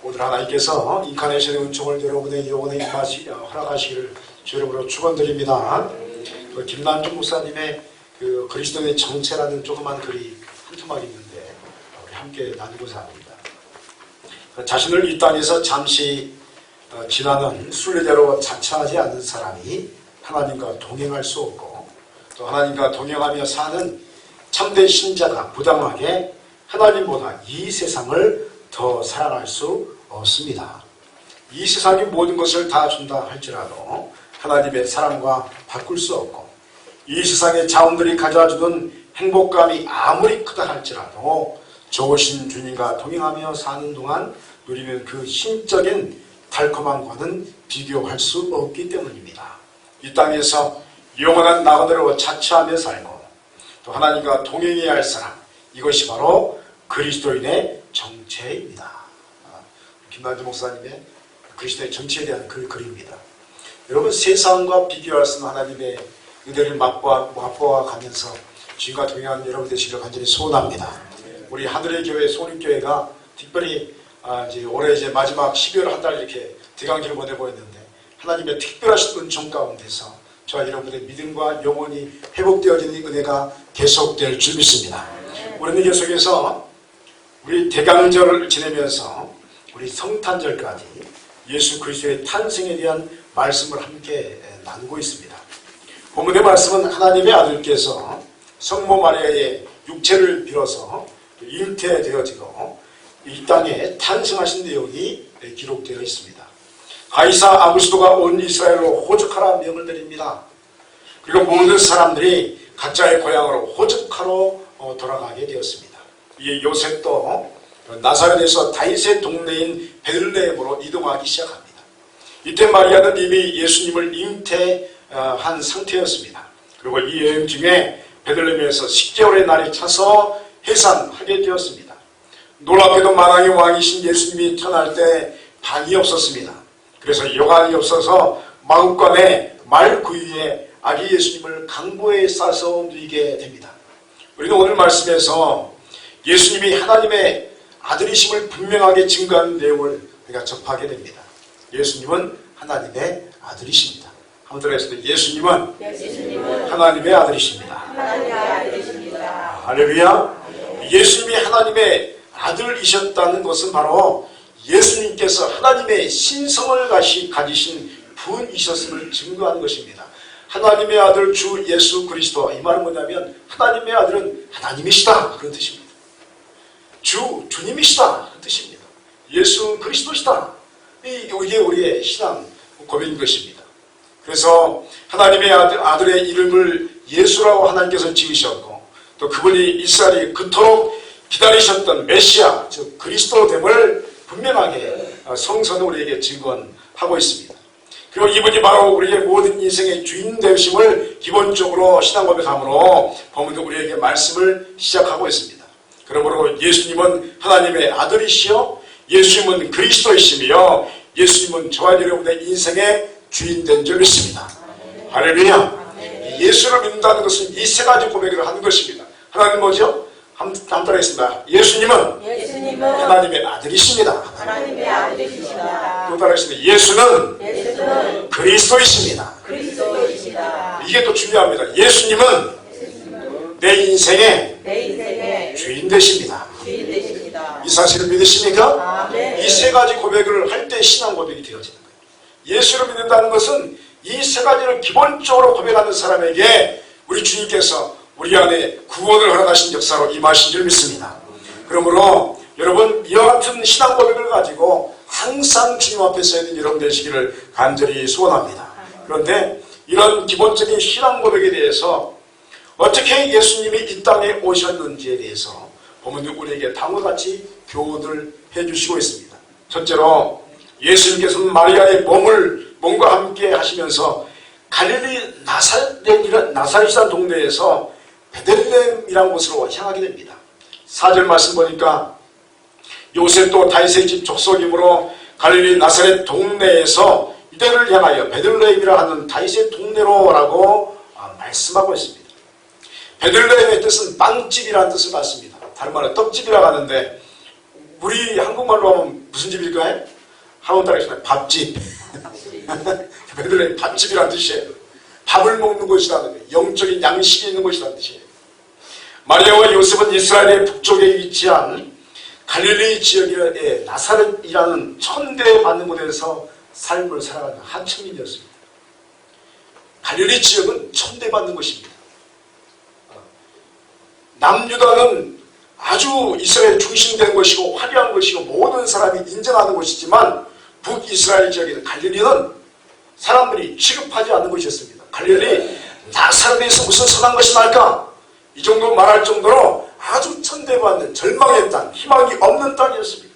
오늘 하나님께서 인카네이션의 은총을 여러분의 영혼에 허락하시기를 주여러분으로 축원드립니다. 김남준 목사님의 그 그리스도의 정체라는 조그만 글이 한 토막 있는데 우리 함께 나누고자 합니다. 자신을 이 땅에서 잠시 지나는 순례자로 자처하지 않는 사람이 하나님과 동행할 수 없고, 또 하나님과 동행하며 사는 참된 신자가 부당하게 하나님보다 이 세상을 더 사랑할 수 없습니다. 이 세상이 모든 것을 다 준다 할지라도 하나님의 사랑과 바꿀 수 없고, 이 세상의 자원들이 가져다주는 행복감이 아무리 크다 할지라도 좋으신 주님과 동행하며 사는 동안 누리는 그 심적인 달콤함과는 비교할 수 없기 때문입니다. 이 땅에서 영원한 나그네로 자처하며 살고 또 하나님과 동행해야 할 사람, 이것이 바로 그리스도인의 정체입니다. 김남주 목사님의 그리스도의 정체에 대한 글입니다. 여러분, 세상과 비교할 수 없는 하나님의 은혜를 맛보아 가면서 주님과 동행하는 여러분 되시기를 간절히 소원합니다. 우리 하늘의 교회 소립교회가 특별히 이제 올해 이제 마지막 12월 한 달 이렇게 대강기를 보내고 있는데, 하나님의 특별하신 은총 가운데서 저와 여러분의 믿음과 영혼이 회복되어지는 은혜가 계속될 줄 믿습니다. 우리는 계속해서 우리 대강절을 지내면서 우리 성탄절까지 예수 그리스도의 탄생에 대한 말씀을 함께 나누고 있습니다. 본문의 말씀은 하나님의 아들께서 성모 마리아의 육체를 빌어서 잉태되어지고 이 땅에 탄생하신 내용이 기록되어 있습니다. 가이사 아구스도가 온 이스라엘로 호적하라 명을 내립니다. 그리고 모든 사람들이 각자의 고향으로 호적하러 돌아가게 되었습니다. 이 요셉도 나사렛에서 다윗의 동네인 베들레헴으로 이동하기 시작합니다. 이때 마리아는 이미 예수님을 잉태한 상태였습니다. 그리고 이 여행 중에 베들레헴에서 10개월의 날이 차서 해산하게 되었습니다. 놀랍게도 만왕의 왕이신 예수님이 태어날 때 방이 없었습니다. 그래서 여관이 없어서 마구간에 말 구유에 아기 예수님을 강보에 싸서 누이게 됩니다. 우리는 오늘 말씀에서 예수님이 하나님의 아들이심을 분명하게 증거하는 내용을 우리가 접하게 됩니다. 예수님은 하나님의 아들이십니다. 한번 들어보겠습니다. 예수님은 하나님의 아들이십니다. 할렐루야. 예수님이 하나님의 아들이셨다는 것은 바로 예수님께서 하나님의 신성을 가지신 분이셨음을 증거하는 것입니다. 하나님의 아들 주 예수 그리스도, 이 말은 뭐냐면 하나님의 아들은 하나님이시다, 그런 뜻입니다. 주님이시다, 그런 뜻입니다. 예수 그리스도시다, 이게 우리의 신앙 고백인 것입니다. 그래서 하나님의 아들의 이름을 예수라고 하나님께서 지으셨고, 또 그분이 이스라엘이 그토록 기다리셨던 메시아, 즉 그리스도됨을 분명하게 성서는 우리에게 증언하고 있습니다. 그리고 이분이 바로 우리의 모든 인생의 주인 되심을 기본적으로 신앙 고백함으로 본문도 우리에게 말씀을 시작하고 있습니다. 그러므로 예수님은 하나님의 아들이시요, 예수님은 그리스도이시며 예수님은 저와 여러분의 인생의 주인 된 줄 믿습니다. 할렐루야. 예수를 믿는다는 것은 이 세 가지 고백을 하는 것입니다. 하나님 뭐죠? 한번 따라하겠습니다. 예수님은 하나님의 아들이십니다. 또 따라하겠습니다. 예수는 그리스도이십니다. 이게 또 중요합니다. 예수님은 내 인생의 주인 되십니다. 이 사실을 믿으십니까? 이 세 가지 고백을 할 때 신앙 고백이 되어지는 거예요. 예수를 믿는다는 것은 이 세 가지를 기본적으로 고백하는 사람에게 우리 주님께서 우리 안에 구원을 허락하신 역사로 임하신 줄 믿습니다. 그러므로 여러분, 이와 같은 신앙 고백을 가지고 항상 주님 앞에 서 있는 여러분 되시기를 간절히 소원합니다. 그런데 이런 기본적인 신앙 고백에 대해서 어떻게 예수님이 이 땅에 오셨는지에 대해서 보면 우리에게 다음과 같이 교훈을 해주시고 있습니다. 첫째로 예수님께서는 마리아의 몸과 함께 하시면서 갈릴리 나사렛이라는 동네에서 베들레헴이라는 곳으로 향하게 됩니다. 4절 말씀 보니까 요셉도 다윗의 집 족속이므로 갈릴리 나사렛 동네에서 이들을 향하여 베들레헴이라 하는 다윗의 동네로라고 말씀하고 있습니다. 베들레헴의 뜻은 빵집이라는 뜻을 갖습니다. 다른 말로 떡집이라고 하는데 우리 한국말로 하면 무슨 집일까요? 한번 따라하시나요? 밥집. 베들레헴 밥집이라는 뜻이에요. 밥을 먹는 곳이라는 거예요. 영적인 양식이 있는 곳이라는 뜻이에요. 마리아와 요셉은 이스라엘의 북쪽에 위치한 갈릴리 지역의 나사렛이라는 천대받는 곳에서 삶을 살아가는 하층민이었습니다. 갈릴리 지역은 천대받는 곳입니다. 남유다는 아주 이스라엘 중심된 곳이고 화려한 곳이고 모든 사람이 인정하는 곳이지만 북이스라엘 지역에서 갈릴리는 사람들이 취급하지 않는 곳이었습니다. 갈릴리 나사렛에서 무슨 선한 것이 날까? 이 정도 말할 정도로 아주 천대받는 절망의 땅, 희망이 없는 땅이었습니다.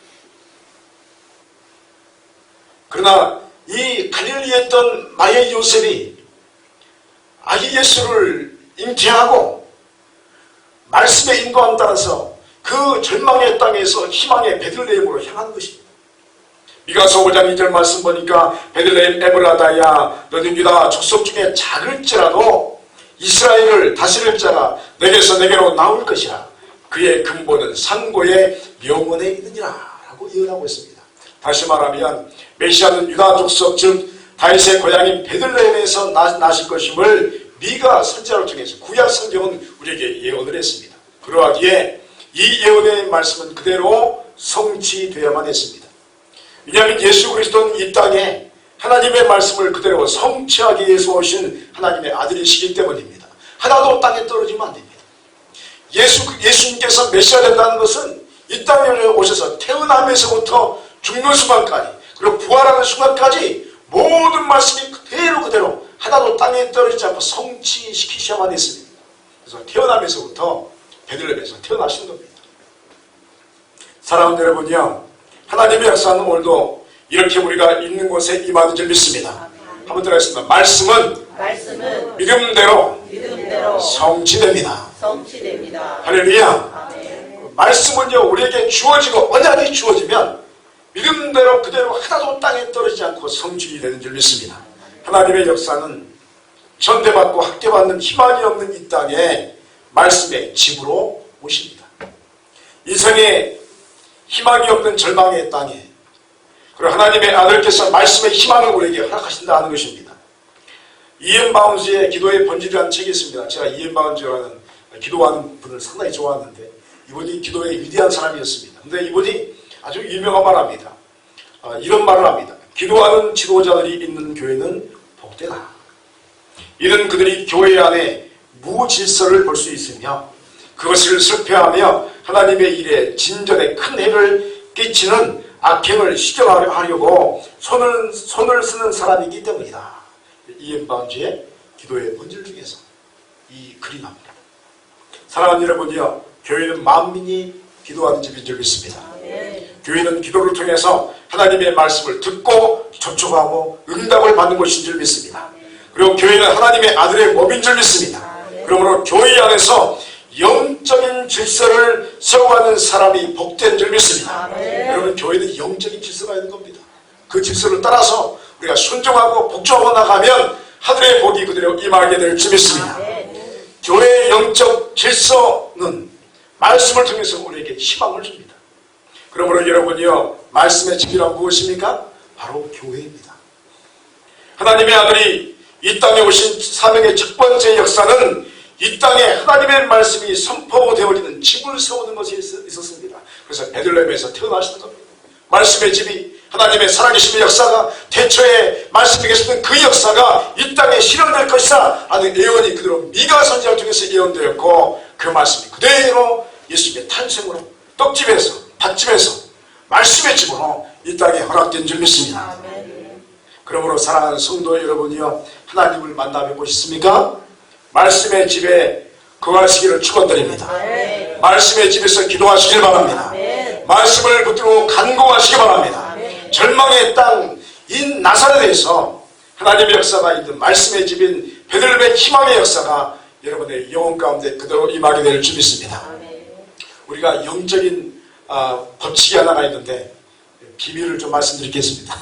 그러나 이 갈릴리에 있던 마리아 요셉이 아기 예수를 잉태하고 말씀의 인도함 따라서 그 절망의 땅에서 희망의 베들레헴으로 향하는 것입니다. 미가서 5장 2절 말씀 보니까 베들레헴 에브라다야 너는 유다 족속 중에 작을지라도 이스라엘을 다스릴 자가 내게서 내게로 나올 것이라. 그의 근본은 상고의 영원에 있느니라 라고 예언하고 있습니다. 다시 말하면 메시아는 유다 족속 즉 다윗의 고향인 베들레헴에서 나실 것임을 미가 선지자를 통해서 구약 성경은 우리에게 예언을 했습니다. 그러하기에 이 예언의 말씀은 그대로 성취되어야만 했습니다. 왜냐하면 예수 그리스도는 이 땅에 하나님의 말씀을 그대로 성취하기 위해서 오신 하나님의 아들이시기 때문입니다. 하나도 땅에 떨어지면 안 됩니다. 예수님께서 메시아 된다는 것은 이 땅에 오셔서 태어나면서부터 죽는 순간까지 그리고 부활하는 순간까지 모든 말씀이 그대로 하나도 땅에 떨어지지 않고 성취시키셔야만 했습니다. 그래서 태어나면서부터 베들레헴에서 태어나신 겁니다. 사랑하는 여러분이요, 하나님의 역사는 오늘도 이렇게 우리가 있는 곳에 임하는 줄 믿습니다. 한번 들어가겠습니다. 말씀은 믿음대로 성취됩니다. 할렐루야. 말씀은요 우리에게 주어지고 언약이 주어지면 믿음대로 그대로 하나도 땅에 떨어지지 않고 성취이 되는 줄 믿습니다. 하나님의 역사는 전대받고 학대받는 희망이 없는 이 땅에 말씀의 집으로 오십니다. 인생에 희망이 없는 절망의 땅에 그리고 하나님의 아들께서 말씀의 희망을 우리에게 허락하신다는 것입니다. 이엔 바운즈의 기도의 본질이라는 책이 있습니다. 제가 이엔 바운즈라는 기도하는 분을 상당히 좋아하는데 이분이 기도의 위대한 사람이었습니다. 그런데 이분이 아주 유명한 말을 합니다. 이런 말을 합니다. 기도하는 지도자들이 있는 교회는 복되다. 이는 그들이 교회 안에 무질서를 볼 수 있으며 그것을 슬퍼하며 하나님의 일에 진전에 큰 해를 끼치는 악행을 시정하려고 손을 쓰는 사람이기 때문이다. 이엔 바운즈의 기도의 본질 중에서 이 글이 나옵니다. 사랑하는 여러분이요, 교회는 만민이 기도하는 집인 줄 믿습니다. 교회는 기도를 통해서 하나님의 말씀을 듣고 접촉하고 응답을 받는 것인 줄 믿습니다. 그리고 교회는 하나님의 아들의 몸인 줄 믿습니다. 그러므로 교회 안에서 영적인 질서를 세워가는 사람이 복된 줄 믿습니다. 여러분, 교회는 영적인 질서가 있는 겁니다. 그 질서를 따라서 우리가 순종하고 복종하고 나가면 하늘의 복이 그대로 임하게 될 줄 믿습니다. 교회의 영적 질서는 말씀을 통해서 우리에게 희망을 줍니다. 그러므로 여러분이요, 말씀의 집이란 무엇입니까? 바로 교회입니다. 하나님의 아들이 이 땅에 오신 사명의 첫 번째 역사는 이 땅에 하나님의 말씀이 선포되어지는 집을 세우는 것이 있었습니다. 그래서 베들레헴에서 태어나시는 겁니다. 말씀의 집이 하나님의 살아계심의 역사가 태초에 말씀이 계셨던 그 역사가 이 땅에 실현될 것이다 라는 예언이 그대로 미가 선지자를 통해서 예언되었고 그 말씀이 그대로 예수님의 탄생으로 떡집에서 밭집에서 말씀의 집으로 이 땅에 허락된 줄 믿습니다. 그러므로 사랑하는 성도 여러분이요, 하나님을 만나 뵙고 싶습니까? 말씀의 집에 거하시기를 축원드립니다. 말씀의 집에서 기도하시길 바랍니다. 말씀을 붙들고 간구하시기 바랍니다. 절망의 땅 이 나사렛에서 하나님의 역사가 있는 말씀의 집인 베들레헴의 희망의 역사가 여러분의 영혼 가운데 그대로 임하게 될 줄 믿습니다. 우리가 영적인 법칙이 하나가 있는데 비밀을 좀 말씀드리겠습니다.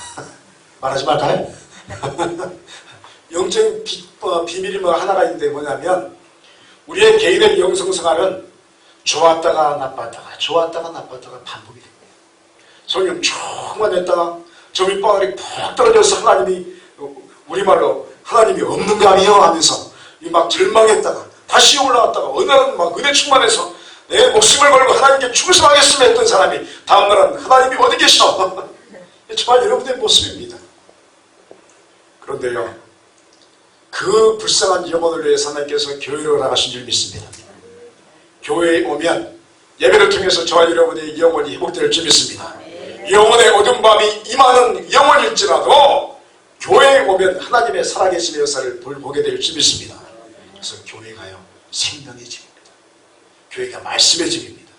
말하지 말까요? 영적인 비밀이 하나가 있는데 뭐냐면 우리의 개인의 영성생활은 좋았다가 나빴다가 반복이 됩니다. 성령 충만했다가 저 밑바닥에 푹 떨어져서 하나님이 우리말로 하나님이 없는가며 하면서 막 절망했다가 다시 올라왔다가 어느 날은 막 은혜 충만해서 내 목숨을 걸고 하나님께 충성하겠으면 했던 사람이 다음날은 하나님이 어디 계셔? 정말 여러분의 모습입니다. 그런데요, 그 불쌍한 영혼을 위해서 하나님께서 교회로 나가신 줄 믿습니다. 교회에 오면 예배를 통해서 저와 여러분의 영혼이 회복될 줄 믿습니다. 영혼의 어두운 밤이 임하는 영혼일지라도 교회에 오면 하나님의 살아계신 역사를 보게 될 줄 믿습니다. 그래서 교회가요, 생명의 집입니다. 교회가 말씀의 집입니다.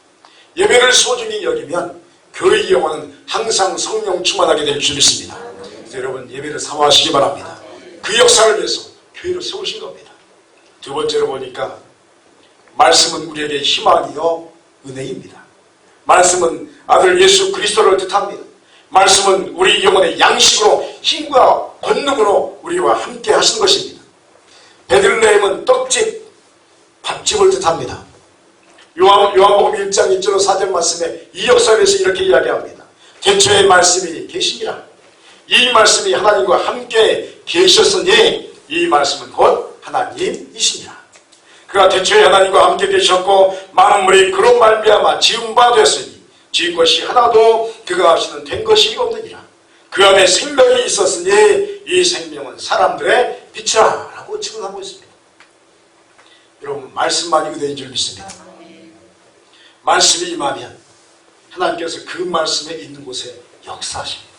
예배를 소중히 여기면 교회의 영혼은 항상 성령 충만하게 될 줄 믿습니다. 그래서 여러분 예배를 사모하시기 바랍니다. 그 역사를 위해서 교회를 세우신 겁니다. 두 번째로 보니까 말씀은 우리에게 희망이요 은혜입니다. 말씀은 아들 예수 그리스도를 뜻합니다. 말씀은 우리 영혼의 양식으로 힘과 권능으로 우리와 함께 하시는 것입니다. 베들레헴은 떡집, 밥집을 뜻합니다. 요한복음 1장 1절로 4절 말씀에 이 역사에서 이렇게 이야기합니다. 태초에 말씀이 계시니라. 이 말씀이 하나님과 함께 계셨으니 이 말씀은 곧 하나님이시니라. 그가 태초에 하나님과 함께 계셨고 만물이 그로 말미암아 지은 바 되었으니 지은 것이 하나도 그가 하시는 된 것이 없느니라. 그 안에 생명이 있었으니 이 생명은 사람들의 빛이라 라고 증언하고 있습니다. 여러분 말씀만이 은혜인 줄 믿습니다. 말씀이 임하면 하나님께서 그 말씀에 있는 곳에 역사하십니다.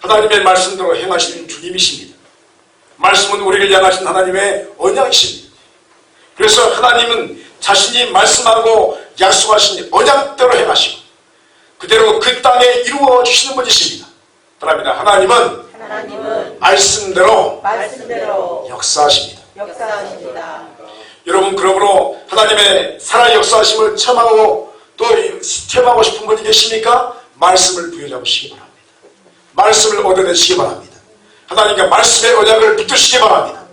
하나님의 말씀대로 행하시는 주님이십니다. 말씀은 우리를 향하신 하나님의 언약이십니다. 그래서 하나님은 자신이 말씀하고 약속하신 언약대로 행하시고 그대로 그 땅에 이루어 주시는 분이십니다. 그럽니다. 하나님은 말씀대로 역사하십니다. 여러분 그러므로 하나님의 살아 역사하심을 체험하고 또 체험하고 싶은 분이 계십니까? 말씀을 부여잡으시기 바랍니다. 말씀을 얻어내시기 바랍니다. 하나님과 말씀의 언약을 붙드시기 바랍니다.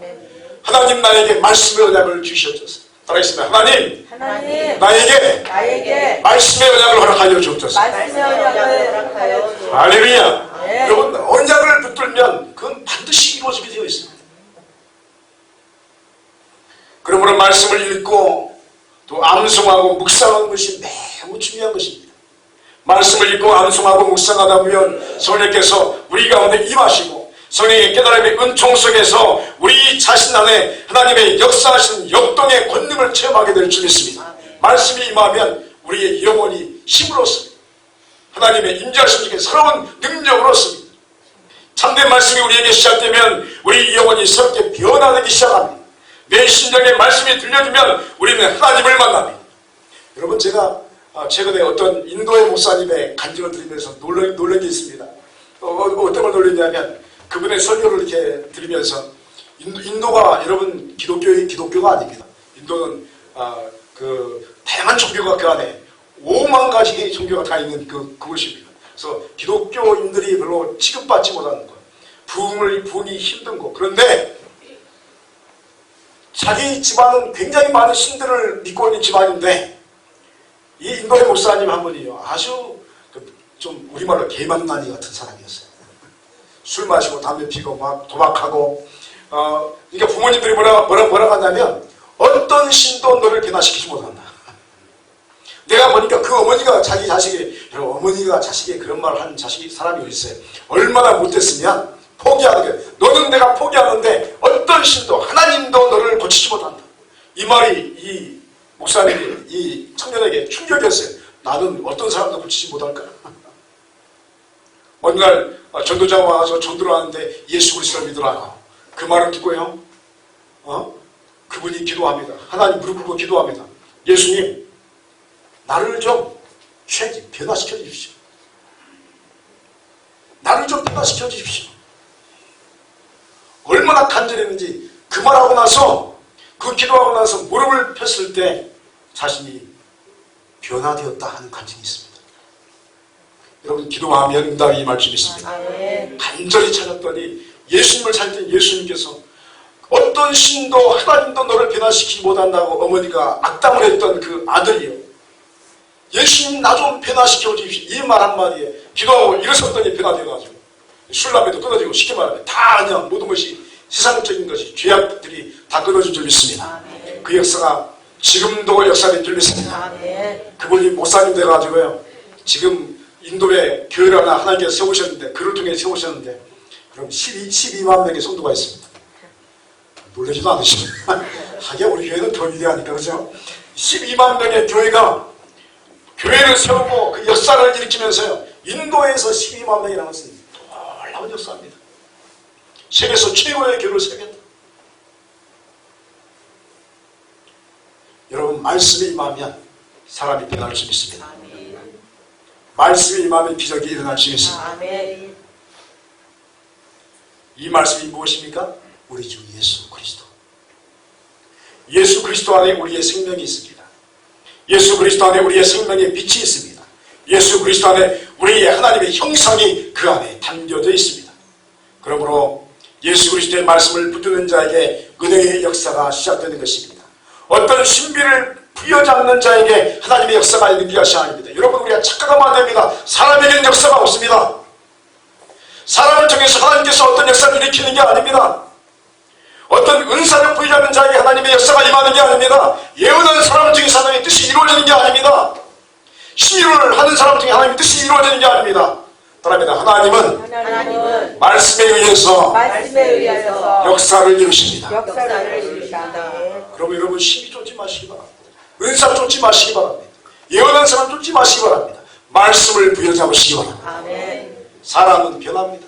하나님 나에게 말씀의 언약을 주시옵소서. 따라하겠습니다. 하나님 나에게 말씀의 언약을 허락하여 주옵소서. 할렐루야. 네. 여러분 언약을 붙들면 그건 반드시 이루어지게 되어 있습니다. 그러므로 말씀을 읽고 또 암송하고 묵상하는 것이 매우 중요한 것입니다. 말씀을 읽고 암송하고 묵상하다 보면 성령께서 우리 가운데 임하시고 성령의 깨달음의 은총 속에서 우리 자신 안에 하나님의 역사하시는 역동의 권능을 체험하게 될 줄 믿습니다. 말씀이 임하면 우리의 영혼이 힘을 얻습니다. 하나님의 임재하심 중에 새로운 능력을 얻습니다. 참된 말씀이 우리에게 시작되면 우리 영혼이 새롭게 변화되기 시작합니다. 내 심령의 말씀이 들려주면 우리는 하나님을 만납니다. 여러분 제가 최근에 어떤 인도의 목사님의 간증을 들으면서 놀란 게 있습니다. 어떤 걸 놀랐냐면 그분의 설교를 이렇게 들으면서 인도가 여러분 기독교가 아닙니다. 인도는 그 다양한 종교가 그 안에 5만 가지의 종교가 다 있는 그곳입니다. 그래서 기독교인들이 별로 취급받지 못하는 것, 부흥이 힘든 것. 그런데 자기 집안은 굉장히 많은 신들을 믿고 있는 집안인데 이 인도의 목사님 한 분이요 아주 좀 우리말로 개망나니 같은 사람이었어요. 술 마시고 담배 피고 막 도박하고 그러니까 부모님들이 뭐라고 하냐면 어떤 신도 너를 변화시키지 못한다. 내가 보니까 그 어머니가 자기 자식이 여러분 어머니가 자식이 그런 말을 하는 사람이 어디 있어요. 얼마나 못됐으면 포기하게 너는 내가 포기하는데 어떤 신도 하나님도 너를 고치지 못한다. 이 말이 이 목사님이 이 청년에게 충격이었어요. 나는 어떤 사람도 고치지 못할까? 어느 날 전도자가 와서 전도를 하는데 예수 그리스도를 믿으라고 그 말을 듣고요 그분이 기도합니다. 하나님 무릎 꿇고 기도합니다. 예수님 나를 좀 변화시켜 주십시오. 나를 좀 변화시켜 주십시오. 얼마나 간절했는지 그 말하고 나서 그 기도하고 나서 무릎을 폈을 때 자신이 변화되었다 하는 간증이 있습니다. 여러분 기도하면 응답이 임할 줄 믿습니다. 간절히 찾았더니 예수님을 찾았더니 예수님께서 어떤 신도 하나님도 너를 변화시키지 못한다고 어머니가 악담을 했던 그 아들이요 예수님 나 좀 변화시켜 주십시오. 이 말 한마디에 기도하고 일어섰더니 변화되어가지고 술라매도 끊어지고 쉽게 말하면 다 그냥 모든 것이 세상적인 것이 죄악들이 다 끊어진 줄 믿습니다. 그 역사가 지금도 역사된 줄 믿습니다. 그분이 목사님 돼가지고요. 지금 인도에 교회를 하나 하나님께서 세우셨는데 그를 통해 세우셨는데 그럼 12만 명의 성도가 있습니다. 놀라지도 않으시고 하긴 우리 교회는 더 위대하니까 그죠? 12만 명의 교회가 교회를 세우고 그 역사를 일으키면서요. 인도에서 12만 명이라는 것은 놀라운 역사입니다. 세계에서 최고의 교회를 세우겠다. 여러분 말씀이 임하면 사람이 변할 수 있습니다. 말씀이 임하면 기적이 일어날 수 있습니다. 이 말씀이 무엇입니까? 우리 주 예수 그리스도. 예수 그리스도 안에 우리의 생명이 있습니다. 예수 그리스도 안에 우리의 생명의 빛이 있습니다. 예수 그리스도 안에 우리의 하나님의 형상이 그 안에 담겨져 있습니다. 그러므로 예수 그리스도의 말씀을 붙드는 자에게 은혜의 역사가 시작되는 것입니다. 어떤 신비를 부여잡는 자에게 하나님의 역사가 있는 것이 아닙니다. 여러분 우리가 착각하면 안 됩니다. 사람에게는 역사가 없습니다. 사람을 통해서 하나님께서 어떤 역사를 일으키는 게 아닙니다. 어떤 은사를 부여잡는 자에게 하나님의 역사가 임하는 게 아닙니다. 예언하는 사람을 통해 하나님의 뜻이 이루어지는 게 아닙니다. 신유를 하는 사람을 통해 하나님의 뜻이 이루어지는 게 아닙니다. 따라합니다. 하나님은 말씀에 의해서 역사를 이루십니다. 그러면 여러분 신이 쫓지 마시기 바랍니다. 은사 쫓지 마시기 바랍니다. 예언하는 사람 쫓지 마시기 바랍니다. 말씀을 부여잡으시기 바랍니다. 사람은 변합니다.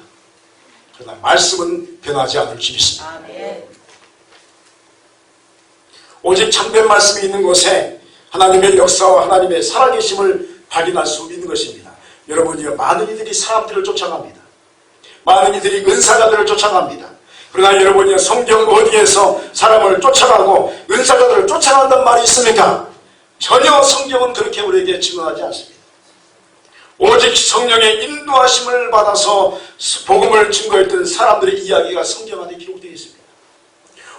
그러나 말씀은 변하지 않을 줄 믿습니다. 오직 참된 말씀이 있는 곳에 하나님의 역사와 하나님의 살아계심을 발견할 수 있는 것입니다. 여러분이요, 많은 이들이 사람들을 쫓아갑니다. 많은 이들이 은사자들을 쫓아갑니다. 그러나 여러분이요, 성경 어디에서 사람을 쫓아가고 은사자들을 쫓아간다는 말이 있습니까? 전혀 성경은 그렇게 우리에게 증언하지 않습니다. 오직 성령의 인도하심을 받아서 복음을 증거했던 사람들의 이야기가 성경 안에 기록되어 있습니다.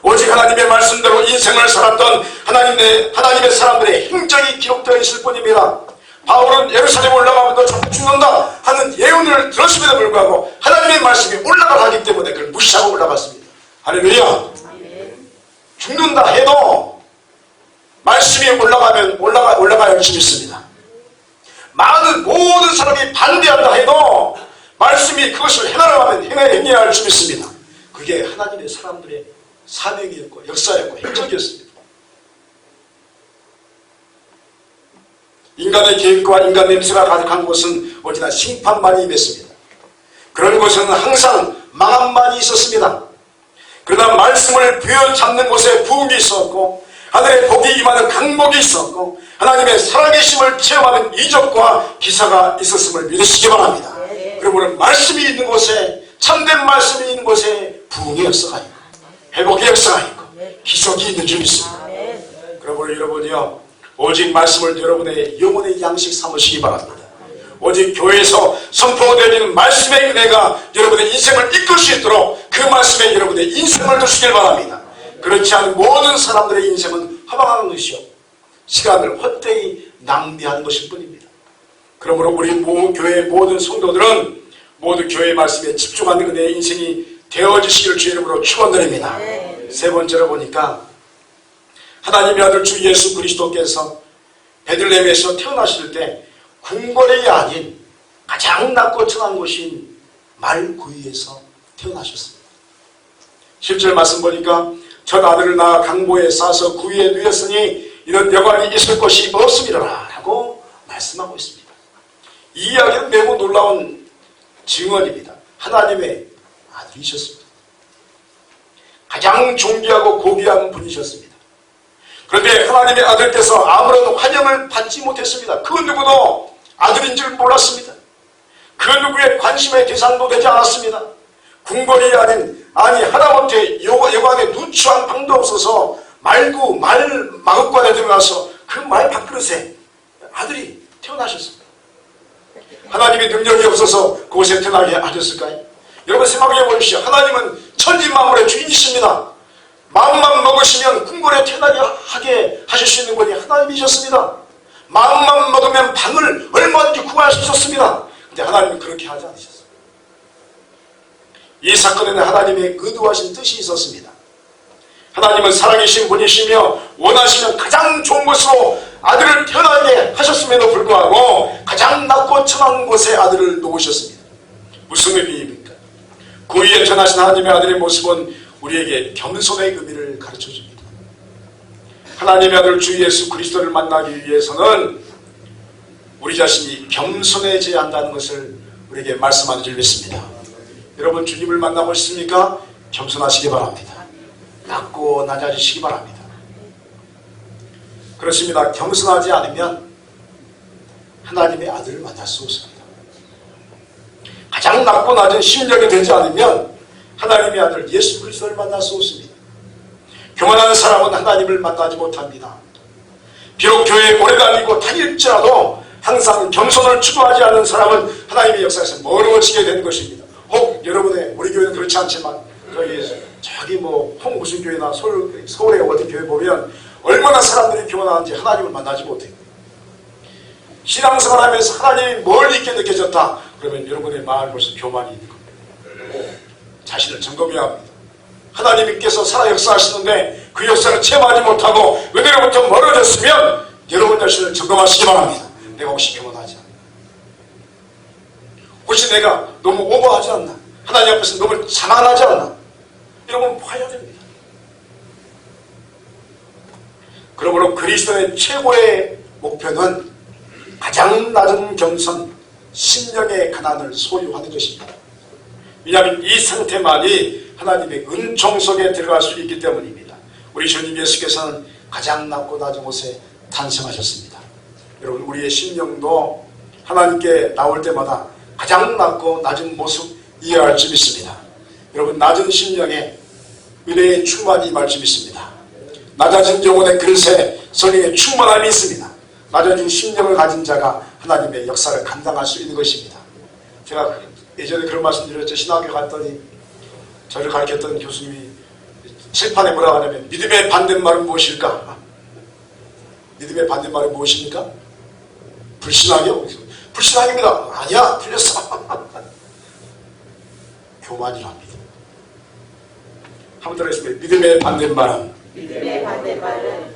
오직 하나님의 말씀대로 인생을 살았던 하나님의 사람들의 행적이 기록되어 있을 뿐입니다. 바울은 예루살렘에 올라가면 너 죽는다 하는 예언을 들었음에도 불구하고 하나님의 말씀이 올라가기 때문에 그걸 무시하고 올라갔습니다. 할렐루야. 죽는다 해도 말씀이 올라가야 할 수 있습니다. 모든 사람이 반대한다 해도 말씀이 그것을 해나가면 행해야 할 수 있습니다. 그게 하나님의 사람들의 사명이었고 역사였고 행적이었습니다. 인간의 계획과 인간 냄새가 가득한 곳은 어디나 심판만이 임했습니다. 그런 곳에는 항상 망함만이 있었습니다. 그러나 말씀을 부여잡는 곳에 부흥이 있었고 하늘의 복이 임하는 강복이 있었고 하나님의 살아계심을 체험하는 이적과 기사가 있었음을 믿으시기 바랍니다. 그러므로 말씀이 있는 곳에 참된 말씀이 있는 곳에 부흥의 역사가 있고 회복의 역사가 있고 기적이 있는 줄 믿습니다. 그러므로 여러분이요 오직 말씀을 여러분의 영혼의 양식 삼으시기 바랍니다. 오직 교회에서 선포되는 말씀의 은혜가 여러분의 인생을 이끌 수 있도록 그 말씀에 여러분의 인생을 두시길 바랍니다. 그렇지 않은 모든 사람들의 인생은 허망한 것이요 시간을 헛되이 낭비하는 것일 뿐입니다. 그러므로 우리 교회의 모든 성도들은 모두 교회의 말씀에 집중하는 은혜의 인생이 되어지시기를 주의 이름으로 축원드립니다. 세 번째로 보니까 하나님의 아들 주 예수 그리스도께서 베들레헴에서 태어나실 때 궁궐이 아닌 가장 낮고 천한 곳인 말구이에서 태어나셨습니다. 10절 말씀 보니까 첫 아들을 낳아 강보에 싸서 구이에 누였으니 이런 여관이 있을 것이 없음이라 라고 말씀하고 있습니다. 이 이야기는 매우 놀라운 증언입니다. 하나님의 아들이셨습니다. 가장 존귀하고 고귀한 분이셨습니다. 그런데 하나님의 아들께서 아무런 환영을 받지 못했습니다. 그 누구도 아들인 줄 몰랐습니다. 그 누구의 관심의 대상도 되지 않았습니다. 궁궐이 아니 하다못해 여관에 누추한 방도 없어서 마급관에 들어가서 그 말 밥그릇에 아들이 태어나셨습니다. 하나님의 능력이 없어서 그곳에 태어나게 하셨을까요? 여러분 생각해 보십시오. 하나님은 천지만물의 주인이십니다. 마음만 먹으시면 궁궐에 태어나게 하게 하실 수 있는 분이 하나님이셨습니다. 마음만 먹으면 방을 얼마든지 구할 수 있었습니다. 근데 하나님은 그렇게 하지 않으셨어요. 이 사건에는 하나님의 의도하신 뜻이 있었습니다. 하나님은 살아계신 분이시며 원하시면 가장 좋은 곳으로 아들을 태어나게 하셨음에도 불구하고 가장 낮고 천한 곳에 아들을 놓으셨습니다. 무슨 의미입니까? 그 위에 태어나신 하나님의 아들의 모습은 우리에게 겸손의 의미를 가르쳐줍니다. 하나님의 아들 주 예수 그리스도를 만나기 위해서는 우리 자신이 겸손해져야 한다는 것을 우리에게 말씀하는 줄 믿습니다. 여러분 주님을 만나고 싶습니까? 겸손하시기 바랍니다. 낮고 낮아지시기 바랍니다. 그렇습니다. 겸손하지 않으면 하나님의 아들을 만날 수 없습니다. 가장 낮고 낮은 심령이 되지 않으면 하나님의 아들 예수 그리스도를 만날 수 없습니다. 교만한 사람은 하나님을 만나지 못합니다. 비록 교회에 오래 다니고 다닐지라도 항상 겸손을 추구하지 않는 사람은 하나님의 역사에서 멀어지게 되는 것입니다. 혹 여러분의 우리 교회는 그렇지 않지만 저기 무슨 교회나 서울의 어디 교회 보면 얼마나 사람들이 교만한지 하나님을 만나지 못해요. 신앙생활하면서 하나님이 멀리 있게 느껴졌다. 그러면 여러분의 마음에 벌써 교만이 있는 겁니다. 자신을 점검해야 합니다. 하나님께서 살아 역사하시는데 그 역사를 체험하지 못하고 은혜로부터 멀어졌으면 여러분 자신을 점검하시기 바랍니다. 내가 혹시 교만하지 않나? 혹시 내가 너무 오버하지 않나? 하나님 앞에서 너무 자만하지 않나? 이런 건 봐야 됩니다. 그러므로 그리스도의 최고의 목표는 가장 낮은 겸손, 심령의 가난을 소유하는 것입니다. 왜냐하면 이 상태만이 하나님의 은총 속에 들어갈 수 있기 때문입니다. 우리 주님 예수께서는 가장 낮고 낮은 곳에 탄생하셨습니다. 여러분 우리의 심령도 하나님께 나올 때마다 가장 낮고 낮은 모습 이해할 줄 믿습니다. 여러분 낮은 심령에 은혜의 충만이 임할 줄 믿습니다. 낮아진 영혼의 그릇에 성령의 충만함이 있습니다. 낮아진 심령을 가진 자가 하나님의 역사를 감당할 수 있는 것입니다. 제가 예전에 그런 말씀 드렸죠. 신학교 갔더니 저를 가르쳤던 교수님이 칠판에 뭐라고 하냐면 믿음의 반대말은 무엇일까? 믿음의 반대말은 무엇입니까? 불신앙이요? 불신앙입니다. 아니야, 틀렸어. 교만이랍니다. 한번 들어보겠습니다. 믿음의 반대말은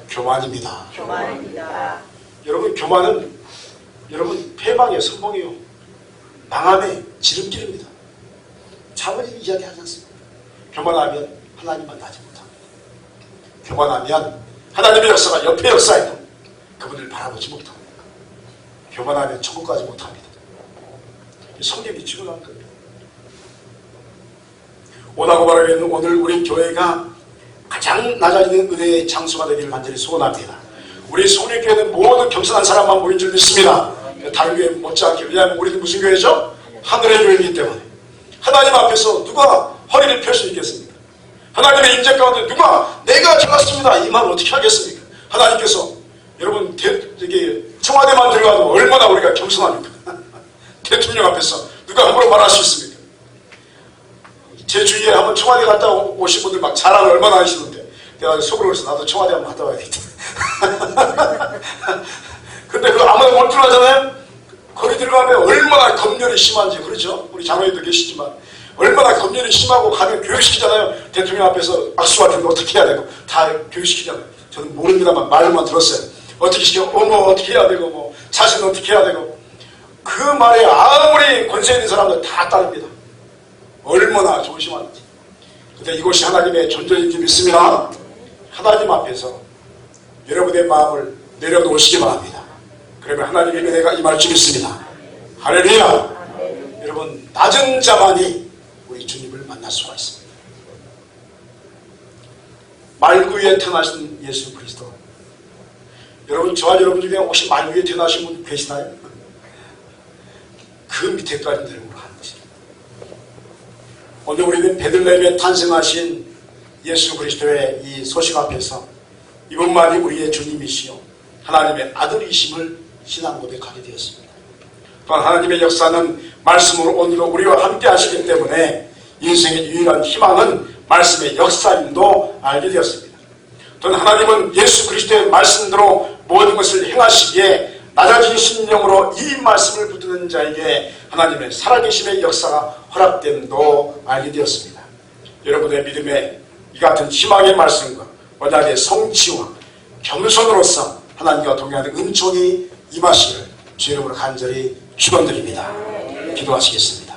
교만입니다. 교만입니다. 여러분 교만은 여러분 패망의 선봉이요. 망함의 지름길입니다. 자문이 이야기하지 않습니다. 교만하면 하나님 만나지 못합니다. 교만하면 하나님의 역사가 옆에 역사에도 그분을 바라보지 못합니다. 교만하면 천국 가지 못합니다. 성경이 증언한 겁니다. 오다고 말하기에는 오늘 우리 교회가 가장 낮아지는 은혜의 장소가 되기를 간절히 소원합니다. 우리 소리교회는 모든 겸손한 사람만 모인 줄 믿습니다. 다른 교회 못지않게. 왜냐하면 우리는 무슨 교회죠? 하늘의 교회이기 때문에. 하나님 앞에서 누가 허리를 펼 수 있겠습니까? 하나님의 임재 가운데 누가 내가 좋았습니다 이 말 어떻게 하겠습니까? 하나님께서 여러분 청와대만 들어가도 얼마나 우리가 겸손합니까? 대통령 앞에서 누가 함부로 말할 수 있습니까? 제 주위에 한번 청와대 갔다 오신 분들 막 자랑을 얼마나 하시는데 내가 속으로 그래서 나도 청와대 한번 갔다 와야겠다. 근데 그 아무나 못 들어가잖아요. 거기 들어가면 얼마나 검열이 심한지. 그렇죠? 우리 장로님도 계시지만 얼마나 검열이 심하고 가면 교육시키잖아요. 대통령 앞에서 악수 같은 거 어떻게 해야 되고 다 교육시키잖아요. 저는 모릅니다만 말만 들었어요. 어떻게 시켜? 어떻게 해야 되고 뭐 자신 어떻게 해야 되고. 그 말에 아무리 권세 있는 사람들 다 따릅니다. 얼마나 조심하는지. 근데 이곳이 하나님의 존재인지 믿습니다. 하나님 앞에서 여러분의 마음을 내려놓으시기 바랍니다. 그러면 하나님의 은혜가 임할 줄 믿습니다. 할렐루야. 여러분 낮은 자만이 우리 주님을 만날 수가 있습니다. 말구에 태어나신 예수 그리스도. 여러분 저와 여러분 중에 혹시 말구에 태어나신 분 계시나요? 그 밑에까지 내려오라 하는 것입니다. 오늘 우리는 베들레헴에 탄생하신 예수 그리스도의 이 소식 앞에서 이분만이 우리의 주님이시요 하나님의 아들이심을 신앙 고백하게 되었습니다. 또한 하나님의 역사는 말씀으로 오늘도 우리와 함께 하시기 때문에 인생의 유일한 희망은 말씀의 역사임도 알게 되었습니다. 또한 하나님은 예수 그리스도의 말씀대로 모든 것을 행하시기에 낮아진 심령으로 이 말씀을 붙드는 자에게 하나님의 살아계심의 역사가 허락됨도 알게 되었습니다. 여러분의 믿음에 이 같은 희망의 말씀과 언약의 성취와 겸손으로서 하나님과 동행하는 은총이 임하시기를 주 이름으로 간절히 축원드립니다. 기도하시겠습니다.